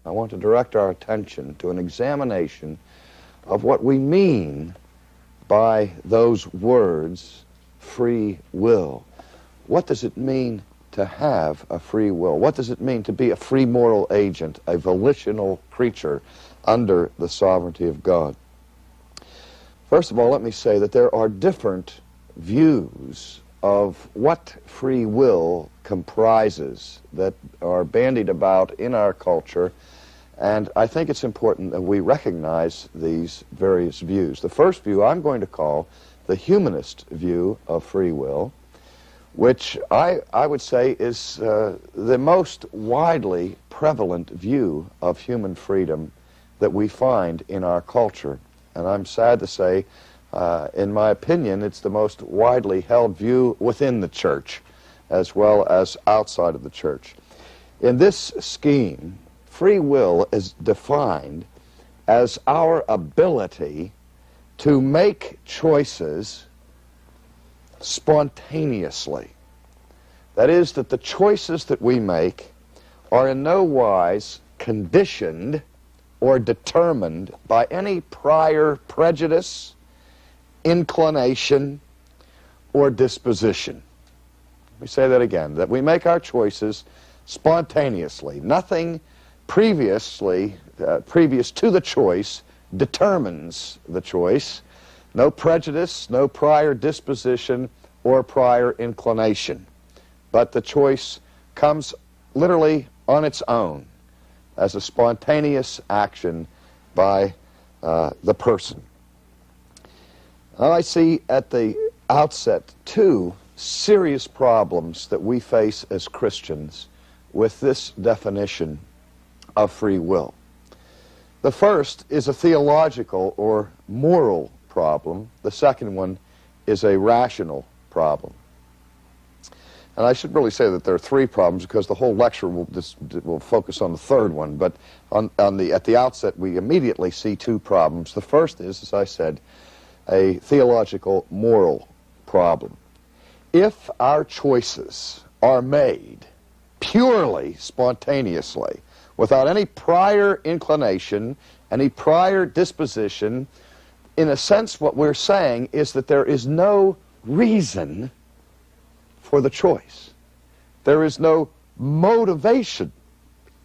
I want to direct our attention to an examination of what we mean by those words, free will. What does it mean to have a free will? What does it mean to be a free moral agent, a volitional creature under the sovereignty of God? First of all, let me say that there are different views of what free will comprises that are bandied about in our culture, and I think it's important that we recognize these various views. The first view I'm going to call the humanist view of free will, which I would say is the most widely prevalent view of human freedom that we find in our culture. And I'm sad to say, in my opinion, it's the most widely held view within the church as well as outside of the church. In this scheme, free will is defined as our ability to make choices spontaneously. That is, that the choices that we make are in no wise conditioned or determined by any prior prejudice, inclination, or disposition. Let me say that again, that we make our choices spontaneously. Nothing previous to the choice determines the choice. No prejudice, no prior disposition, or prior inclination. But the choice comes literally on its own as a spontaneous action by the person. Now, I see at the outset two serious problems that we face as Christians with this definition of free will. The first is a theological or moral problem. The second one is a rational problem. And I should really say that there are three problems because the whole lecture will focus on the third one. But at the outset, we immediately see two problems. The first is, as I said, a theological moral problem. If our choices are made purely spontaneously, without any prior inclination, any prior disposition, in a sense what we're saying is that there is no reason for the choice. There is no motivation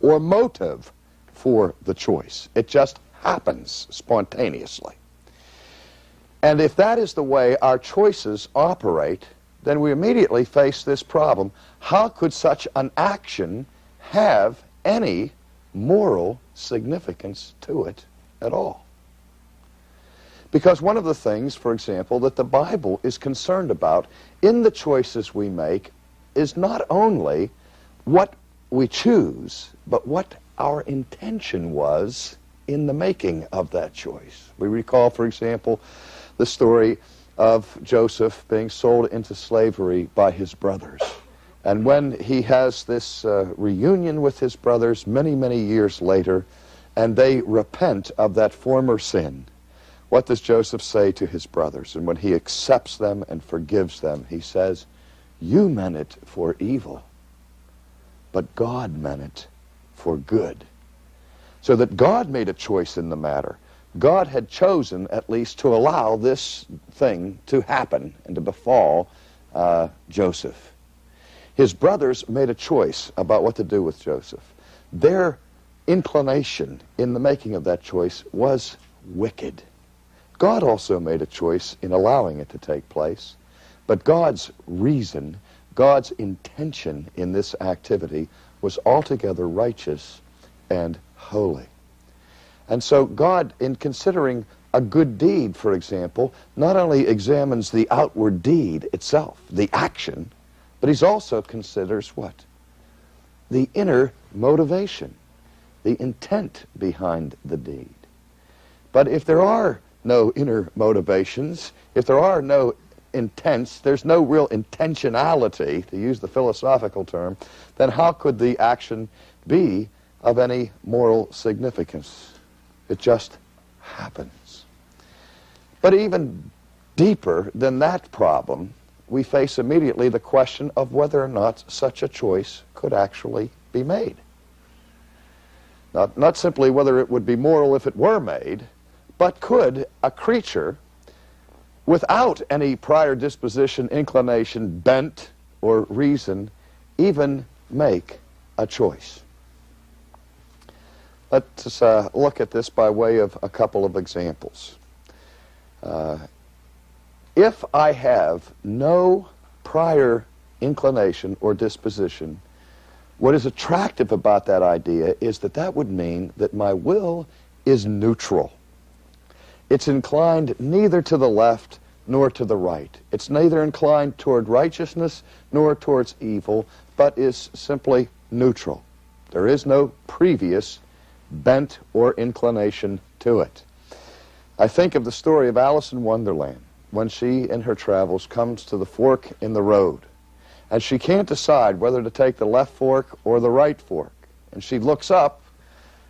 or motive for the choice. It just happens spontaneously. And if that is the way our choices operate, then we immediately face this problem. How could such an action have any moral significance to it at all? Because one of the things, for example, that the Bible is concerned about in the choices we make is not only what we choose, but what our intention was in the making of that choice. We recall, for example, the story of Joseph being sold into slavery by his brothers. And when he has this reunion with his brothers many, many years later, and they repent of that former sin, what does Joseph say to his brothers? And when he accepts them and forgives them, he says, "You meant it for evil, but God meant it for good." So that God made a choice in the matter. God had chosen at least to allow this thing to happen and to befall Joseph. His brothers made a choice about what to do with Joseph. Their inclination in the making of that choice was wicked. God also made a choice in allowing it to take place, but God's reason, God's intention in this activity was altogether righteous and holy. And so God, in considering a good deed, for example, not only examines the outward deed itself, the action, but he also considers what? The inner motivation, the intent behind the deed. But if there are no inner motivations, if there are no intents, there's no real intentionality, to use the philosophical term, then how could the action be of any moral significance? It just happens. But even deeper than that problem, we face immediately the question of whether or not such a choice could actually be made. Not simply whether it would be moral if it were made, but could a creature, without any prior disposition, inclination, bent, or reason, even make a choice? Let's look at this by way of a couple of examples. If I have no prior inclination or disposition, what is attractive about that idea is that that would mean that my will is neutral. It's inclined neither to the left nor to the right. It's neither inclined toward righteousness nor towards evil, but is simply neutral. There is no previous bent or inclination to it. I think of the story of Alice in Wonderland, when she, in her travels, comes to the fork in the road, and she can't decide whether to take the left fork or the right fork. And she looks up,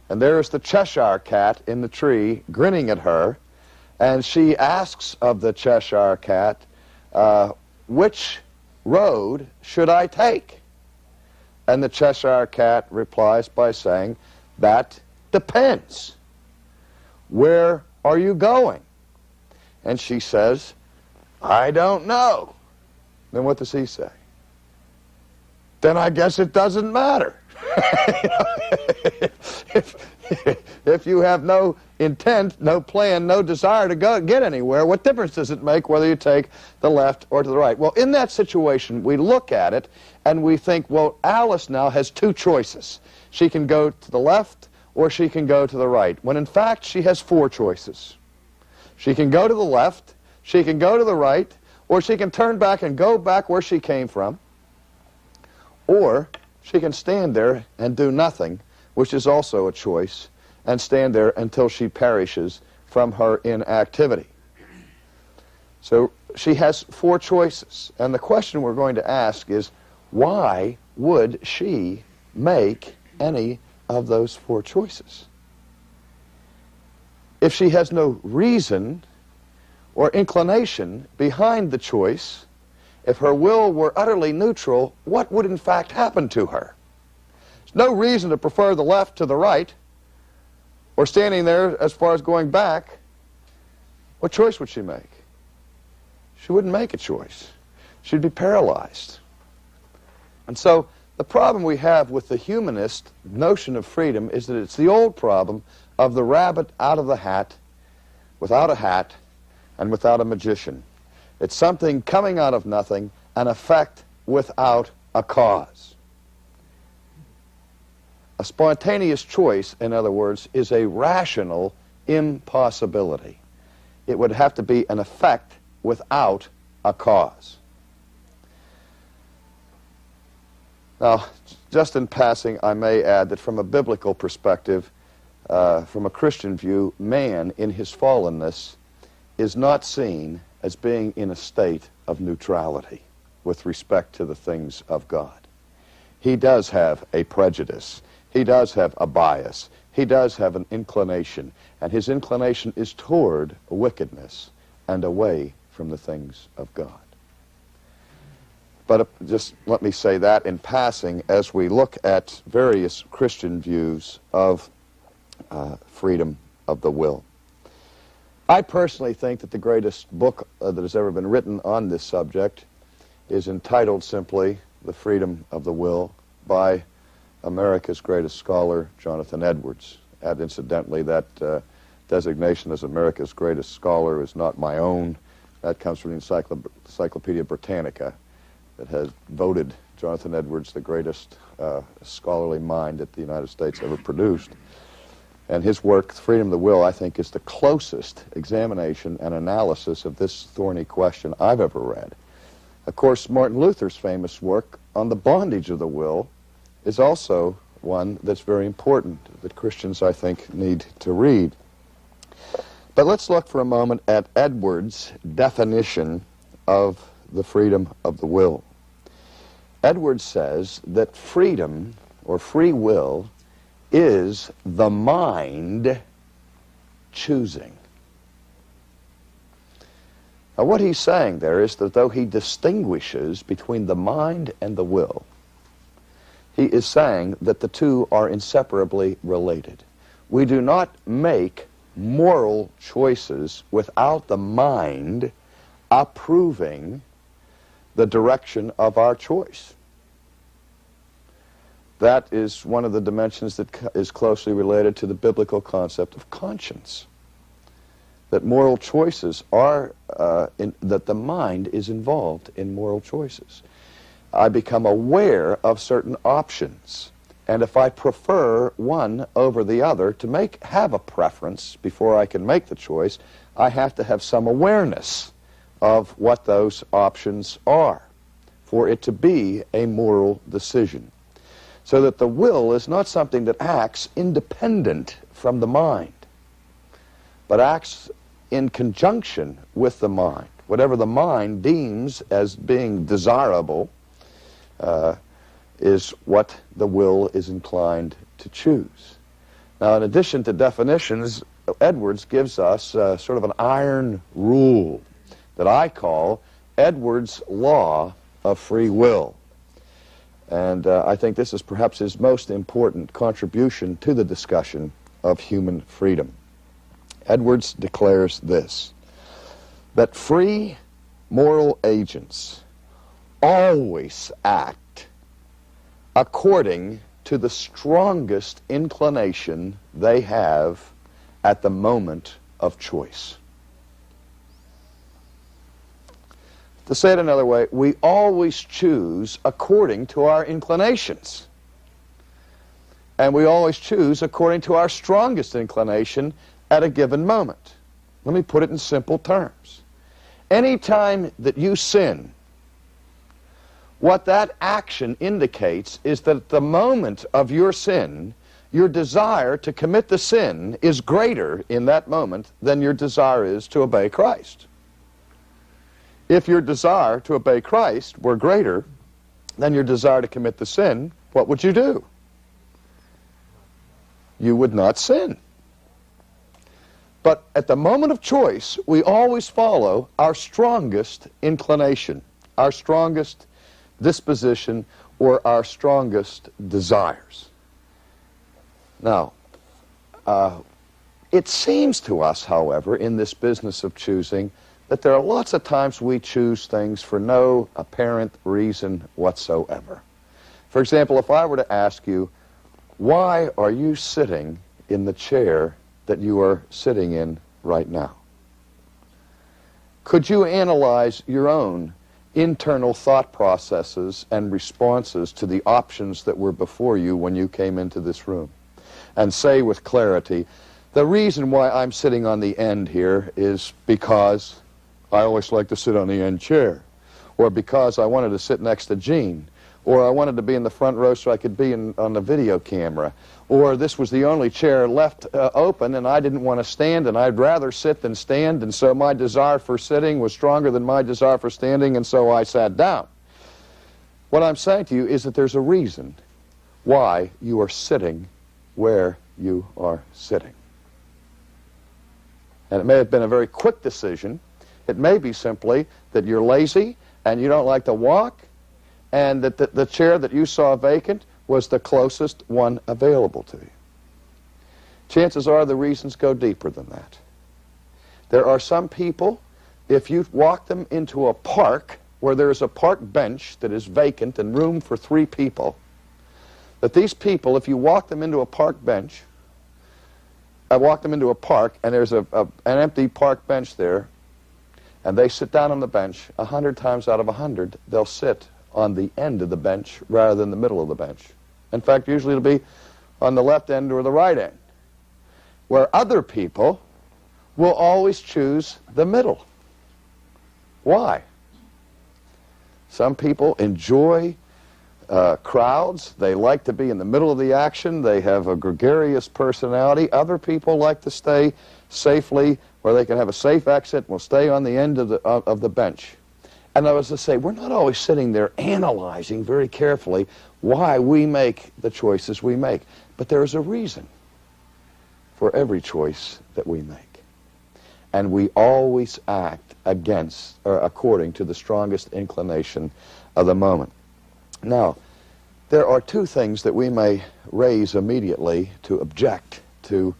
and there's the Cheshire Cat in the tree grinning at her, and she asks of the Cheshire Cat, which road should I take? And the Cheshire Cat replies by saying, that depends. Where are you going? And she says, I don't know. Then what does he say? Then I guess it doesn't matter. If you have no intent, no plan, no desire to get anywhere, what difference does it make whether you take the left or to the right? Well, in that situation, we look at it and we think, well, Alice now has two choices. She can go to the left or she can go to the right, when in fact she has four choices. She can go to the left, she can go to the right, or she can turn back and go back where she came from, or she can stand there and do nothing, which is also a choice, and stand there until she perishes from her inactivity. So she has four choices, and the question we're going to ask is, why would she make any of those four choices? If she has no reason or inclination behind the choice, if her will were utterly neutral, what would in fact happen to her? There's no reason to prefer the left to the right, or standing there as far as going back. What choice would she make? She wouldn't make a choice. She'd be paralyzed. And so the problem we have with the humanist notion of freedom is that it's the old problem of the rabbit out of the hat, without a hat, and without a magician. It's something coming out of nothing, an effect without a cause. A spontaneous choice, in other words, is a rational impossibility. It would have to be an effect without a cause. Now, just in passing, I may add that from a biblical perspective, from a Christian view, man in his fallenness is not seen as being in a state of neutrality with respect to the things of God. He does have a prejudice. He does have a bias. He does have an inclination, and his inclination is toward wickedness and away from the things of God. But just let me say that in passing as we look at various Christian views of freedom of the will. I personally think that the greatest book that has ever been written on this subject is entitled simply The Freedom of the Will by America's greatest scholar, Jonathan Edwards. And incidentally, that designation as America's greatest scholar is not my own. That comes from the Encyclopedia Britannica, that has voted Jonathan Edwards the greatest scholarly mind that the United States ever produced. And his work, Freedom of the Will, I think is the closest examination and analysis of this thorny question I've ever read. Of course, Martin Luther's famous work on the bondage of the will is also one that's very important that Christians, I think, need to read. But let's look for a moment at Edwards' definition of the freedom of the will. Edwards says that freedom, or free will, is the mind choosing. Now what he's saying there is that though he distinguishes between the mind and the will, he is saying that the two are inseparably related. We do not make moral choices without the mind approving the direction of our choice. That is one of the dimensions that is closely related to the biblical concept of conscience. That moral choices are, that the mind is involved in moral choices. I become aware of certain options, and if I prefer one over the other, to have a preference before I can make the choice, I have to have some awareness of what those options are for it to be a moral decision. So that the will is not something that acts independent from the mind, but acts in conjunction with the mind. Whatever the mind deems as being desirable is what the will is inclined to choose. Now, in addition to definitions, Edwards gives us sort of an iron rule that I call Edwards' law of free will. And I think this is perhaps his most important contribution to the discussion of human freedom. Edwards declares this, that free moral agents always act according to the strongest inclination they have at the moment of choice. To say it another way, we always choose according to our inclinations. And we always choose according to our strongest inclination at a given moment. Let me put it in simple terms. Anytime that you sin, what that action indicates is that at the moment of your sin, your desire to commit the sin is greater in that moment than your desire is to obey Christ. If your desire to obey Christ were greater than your desire to commit the sin, what would you do? You would not sin. But at the moment of choice, we always follow our strongest inclination, our strongest disposition, or our strongest desires. Now, it seems to us, however, in this business of choosing, that there are lots of times we choose things for no apparent reason whatsoever. For example, if I were to ask you, why are you sitting in the chair that you are sitting in right now? Could you analyze your own internal thought processes and responses to the options that were before you when you came into this room and say with clarity, the reason why I'm sitting on the end here is because I always like to sit on the end chair, or because I wanted to sit next to Gene, or I wanted to be in the front row so I could be on the video camera, or this was the only chair left open and I didn't want to stand and I'd rather sit than stand, and so my desire for sitting was stronger than my desire for standing, and so I sat down. What I'm saying to you is that there's a reason why you are sitting where you are sitting. And it may have been a very quick decision. It may be simply that you're lazy and you don't like to walk, and that the chair that you saw vacant was the closest one available to you. Chances are the reasons go deeper than that. There are some people, if you walk them into a park where there's a park bench that is vacant and room for 3 people, that these people, if you walk them into a park bench, walk them into a park and there's an empty park bench there, and they sit down on the bench, 100 times out of 100, they'll sit on the end of the bench rather than the middle of the bench. In fact, usually it'll be on the left end or the right end. Where other people will always choose the middle. Why? Some people enjoy crowds. They like to be in the middle of the action. They have a gregarious personality. Other people like to stay safely where they can have a safe exit and will stay on the end of the bench. And I was to say, we're not always sitting there analyzing very carefully why we make the choices we make. But there is a reason for every choice that we make. And we always act against or according to the strongest inclination of the moment. Now, There are two things that we may raise immediately to object to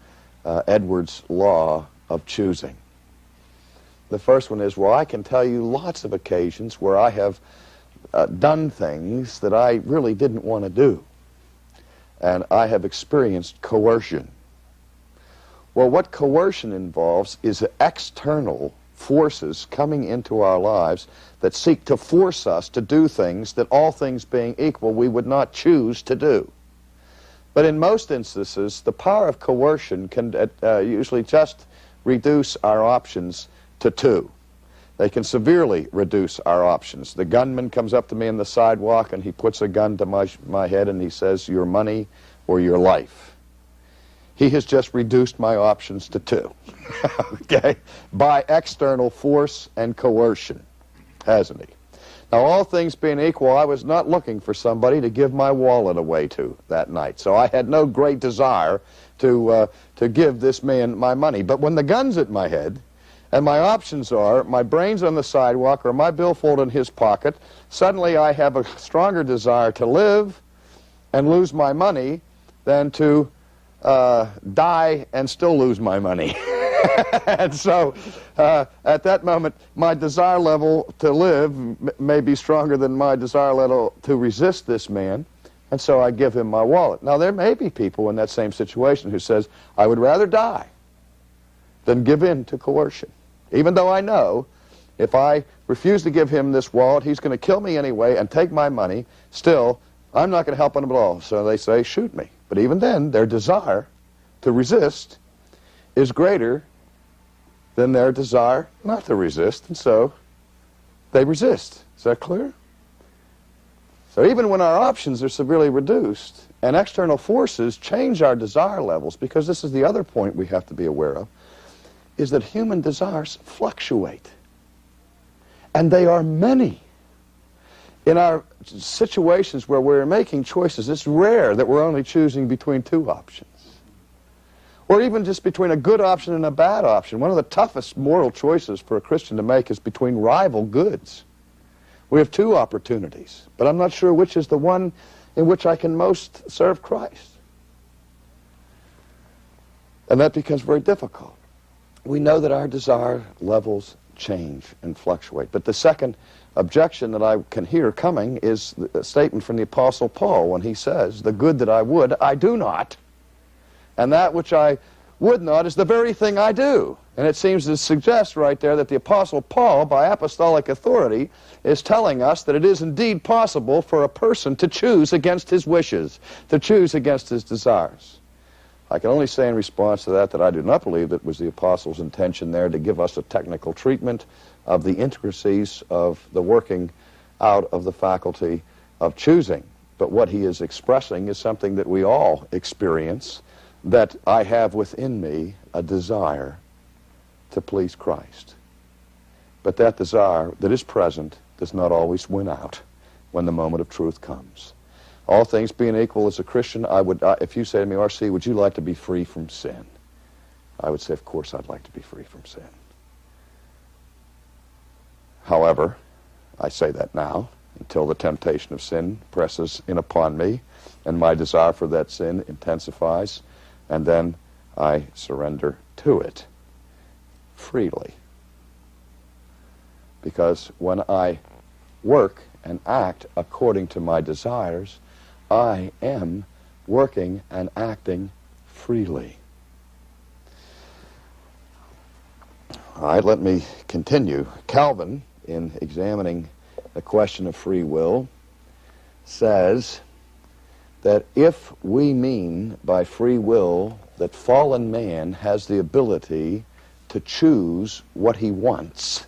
Edwards' law of choosing. The first one is, well, I can tell you lots of occasions where I have done things that I really didn't want to do, and I have experienced coercion. Well, what coercion involves is external forces coming into our lives that seek to force us to do things that, all things being equal, we would not choose to do. But in most instances, the power of coercion can usually just reduce our options to two. They can severely reduce our options. The gunman comes up to me on the sidewalk and he puts a gun to my head and he says, your money or your life. He has just reduced my options to two, okay, by external force and coercion, hasn't he? Now, all things being equal, I was not looking for somebody to give my wallet away to that night, so I had no great desire to give this man my money. But when the gun's at my head, and my options are my brains on the sidewalk or my billfold in his pocket, suddenly I have a stronger desire to live and lose my money than to die and still lose my money. And so at that moment, my desire level to live may be stronger than my desire level to resist this man, and so I give him my wallet. Now, there may be people in that same situation who says, I would rather die than give in to coercion, even though I know if I refuse to give him this wallet, he's going to kill me anyway and take my money. Still, I'm not going to help him at all. So they say, shoot me. But even then, their desire to resist is greater than their desire not to resist, and so they resist. Is that clear? So even when our options are severely reduced and external forces change our desire levels, because this is the other point we have to be aware of, is that human desires fluctuate. And they are many. In our situations where we're making choices, it's rare that we're only choosing between two options. Or even just between a good option and a bad option. One of the toughest moral choices for a Christian to make is between rival goods. We have two opportunities, but I'm not sure which is the one in which I can most serve Christ. And that becomes very difficult. We know that our desire levels change and fluctuate. But the second objection that I can hear coming is a statement from the Apostle Paul when he says, the good that I would, I do not. And that which I would not is the very thing I do. And it seems to suggest right there that the Apostle Paul, by apostolic authority, is telling us that it is indeed possible for a person to choose against his wishes, to choose against his desires. I can only say in response to that I do not believe it was the Apostle's intention there to give us a technical treatment of the intricacies of the working out of the faculty of choosing. But what he is expressing is something that we all experience, that I have within me a desire to please Christ. But that desire that is present does not always win out when the moment of truth comes. All things being equal, as a Christian, if you say to me, R.C., would you like to be free from sin? I would say, of course I'd like to be free from sin. However, I say that now, until the temptation of sin presses in upon me, and my desire for that sin intensifies, and then I surrender to it freely. Because when I work and act according to my desires, I am working and acting freely. All right, let me continue. Calvin, in examining the question of free will, says that if we mean by free will that fallen man has the ability to choose what he wants,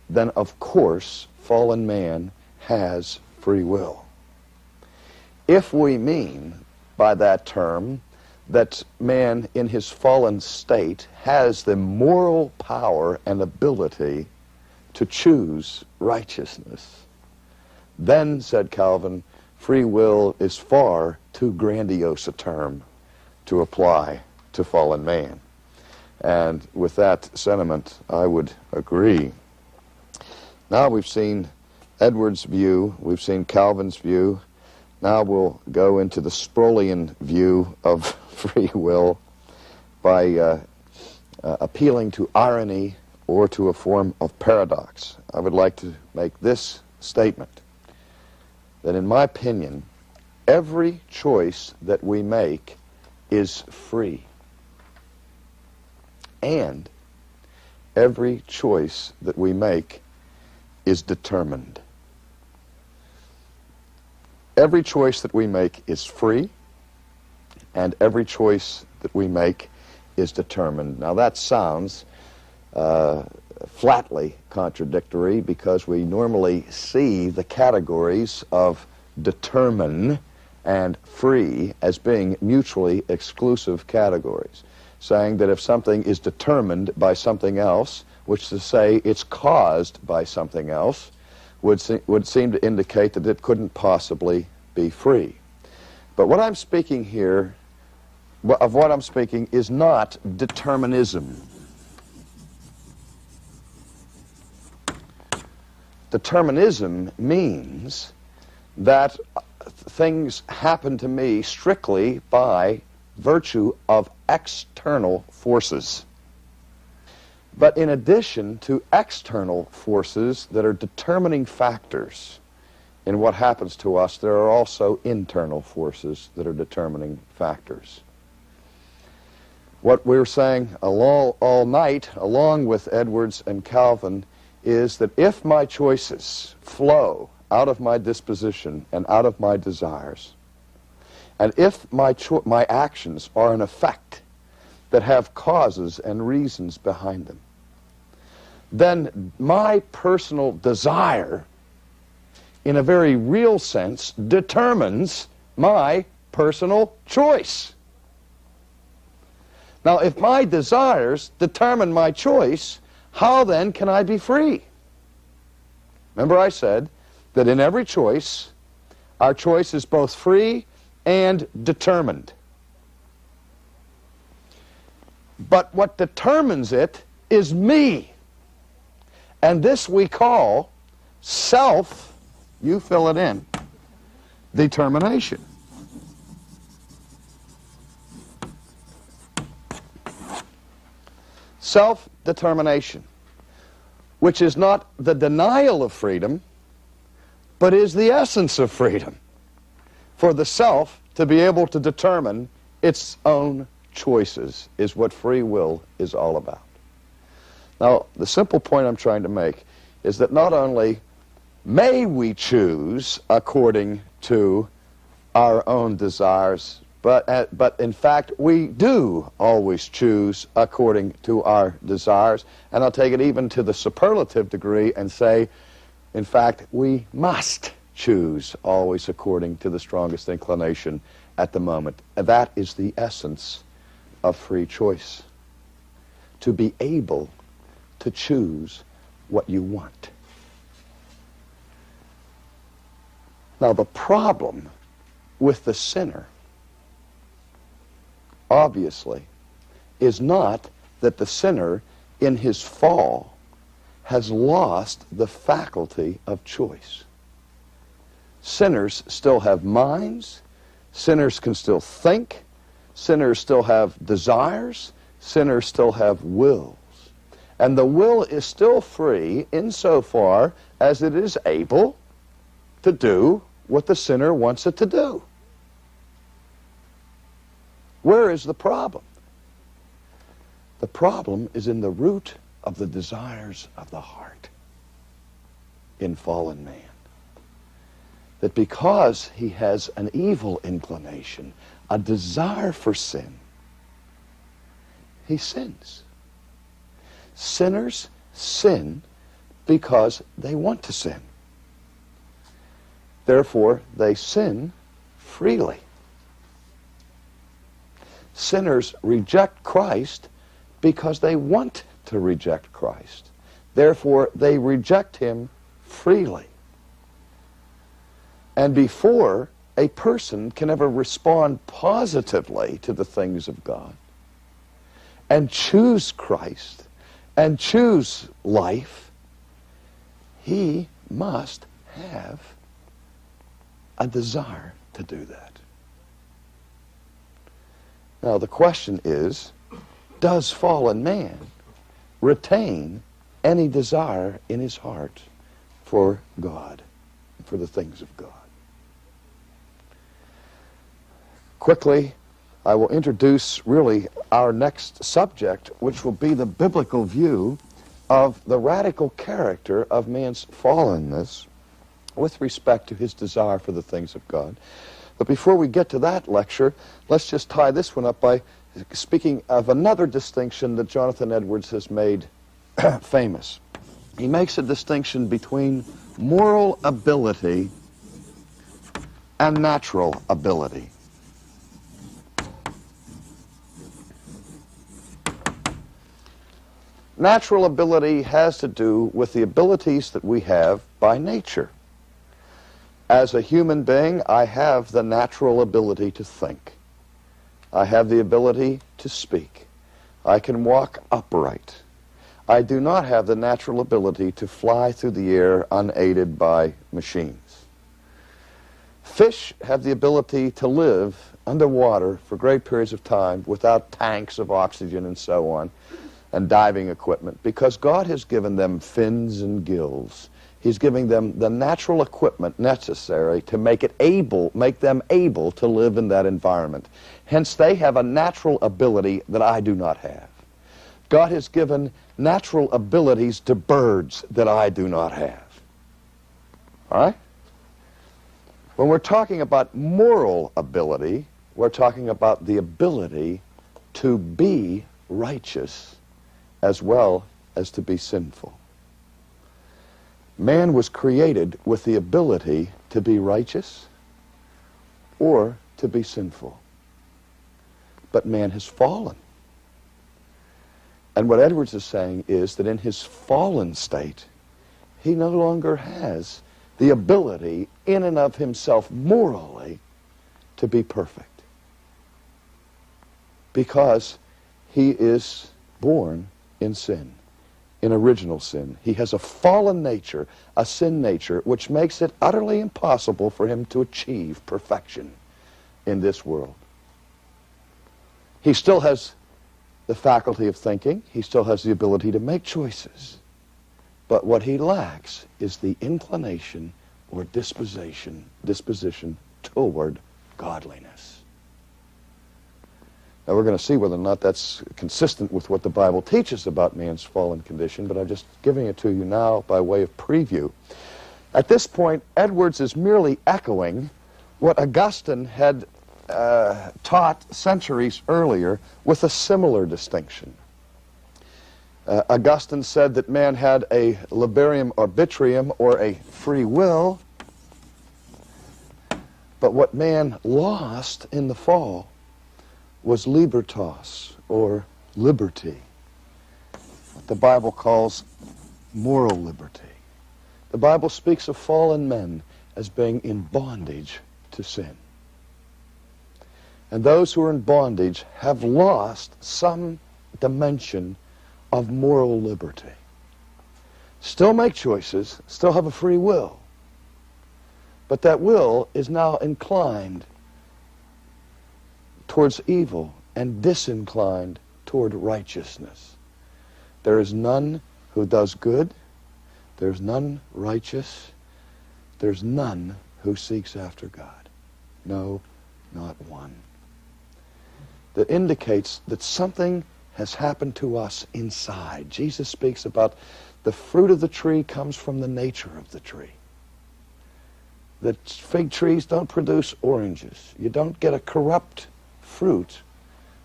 then of course fallen man has free will. If we mean by that term that man in his fallen state has the moral power and ability to choose righteousness, then, said Calvin, free will is far too grandiose a term to apply to fallen man. And with that sentiment, I would agree. Now we've seen Edwards' view, we've seen Calvin's view. Now we'll go into the Sproulian view of free will by appealing to irony or to a form of paradox. I would like to make this statement, that in my opinion, every choice that we make is free. And every choice that we make is determined. Every choice that we make is free, and every choice that we make is determined. Now that sounds flatly contradictory, because we normally see the categories of determine and free as being mutually exclusive categories, saying that if something is determined by something else, which is to say it's caused by something else, would seem to indicate that it couldn't possibly be free. But what I'm speaking here, of what I'm speaking, is not determinism. Determinism means that things happen to me strictly by virtue of external forces. But in addition to external forces that are determining factors in what happens to us, there are also internal forces that are determining factors. What we're saying all night, along with Edwards and Calvin, is that if my choices flow out of my disposition and out of my desires, and if my actions are an effect that have causes and reasons behind them, then my personal desire, in a very real sense, determines my personal choice. Now, if my desires determine my choice, how then can I be free? Remember I said that in every choice, our choice is both free and determined. But what determines it is me. And this we call self, you fill it in, determination. Self-determination, which is not the denial of freedom, but is the essence of freedom. For the self to be able to determine its own choices is what free will is all about. Now, the simple point I'm trying to make is that not only may we choose according to our own desires, but in fact we do always choose according to our desires. And I'll take it even to the superlative degree and say, in fact, we must choose always according to the strongest inclination at the moment. And that is the essence of free choice. To be able to choose what you want. Now, the problem with the sinner, obviously, is not that the sinner in his fall has lost the faculty of choice. Sinners still have minds, sinners can still think, sinners still have desires, sinners still have wills. And the will is still free insofar as it is able to do what the sinner wants it to do. Where is the problem? The problem is in the root of the desires of the heart in fallen man. That because he has an evil inclination, a desire for sin, he sins. Sinners sin because they want to sin. Therefore, they sin freely. Sinners reject Christ because they want to reject Christ. Therefore, they reject him freely. And before a person can ever respond positively to the things of God and choose Christ and choose life, he must have a desire to do that. Now the question is, does fallen man retain any desire in his heart for God, for the things of God? Quickly, I will introduce really our next subject, which will be the biblical view of the radical character of man's fallenness with respect to his desire for the things of God. But before we get to that lecture, let's just tie this one up by speaking of another distinction that Jonathan Edwards has made famous. He makes a distinction between moral ability and natural ability. Natural ability has to do with the abilities that we have by nature. As a human being, I have the natural ability to think. I have the ability to speak. I can walk upright. I do not have the natural ability to fly through the air unaided by machines. Fish have the ability to live underwater for great periods of time without tanks of oxygen and so on, and diving equipment, because God has given them fins and gills. He's giving them the natural equipment necessary to make them able to live in that environment. Hence, they have a natural ability that I do not have. God has given natural abilities to birds that I do not have. All right? When we're talking about moral ability, we're talking about the ability to be righteous as well as to be sinful. Man was created with the ability to be righteous or to be sinful. But man has fallen. And what Edwards is saying is that in his fallen state, he no longer has the ability in and of himself morally to be perfect. Because he is born in sin, in original sin. He has a fallen nature, a sin nature, which makes it utterly impossible for him to achieve perfection in this world. He still has the faculty of thinking. He still has the ability to make choices. But what he lacks is the inclination or disposition toward godliness. Now we're going to see whether or not that's consistent with what the Bible teaches about man's fallen condition, but I'm just giving it to you now by way of preview. At this point, Edwards is merely echoing what Augustine had taught centuries earlier with a similar distinction. Augustine said that man had a liberum arbitrium, or a free will, but what man lost in the fall was libertas, or liberty, what the Bible calls moral liberty. The Bible speaks of fallen men as being in bondage to sin. And those who are in bondage have lost some dimension of moral liberty. Still make choices, still have a free will, but that will is now inclined towards evil and disinclined toward righteousness. There is none who does good, there's none righteous, there's none who seeks after God. No, not one. That indicates that something has happened to us inside. Jesus speaks about the fruit of the tree comes from the nature of the tree. That fig trees don't produce oranges. You don't get a corrupt fruit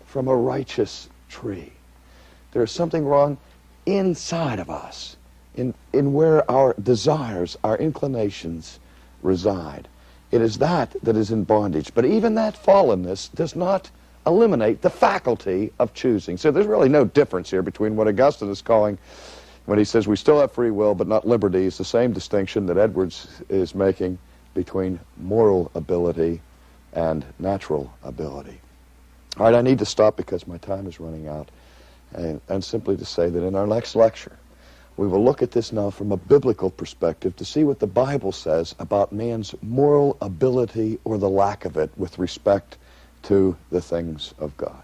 from a righteous tree. There is something wrong inside of us, in where our desires, our inclinations reside. It is that is in bondage. But even that fallenness does not eliminate the faculty of choosing. So there's really no difference here between what Augustine is calling, when he says we still have free will but not liberty, is the same distinction that Edwards is making between moral ability and natural ability. All right, I need to stop because my time is running out, and simply to say that in our next lecture, We will look at this now from a biblical perspective to see what the Bible says about man's moral ability or the lack of it with respect to the things of God.